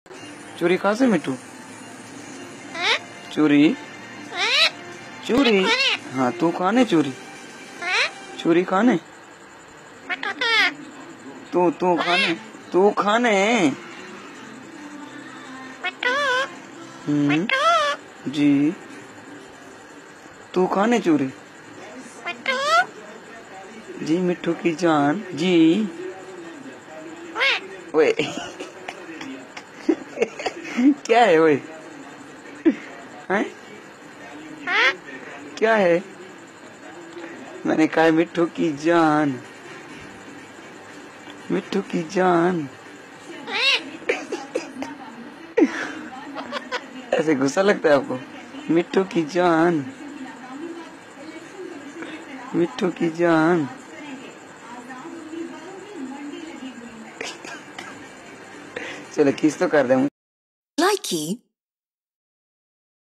चूरी कहाँ से मिट्टू? चूरी चूरी हाँ तू खाने चूरी चूरी खाने तू खाने जी तू खाने चूरी जी मिट्टू की जान जी ओए क्या है ओए हैं क्या है? मैंने कहा मिट्टू की जान मिट्टू की जान ऐसे गुस्सा लगता है आपको? मिट्टू की जान मिट्टू की जान चलो किस तो कर दे। Likey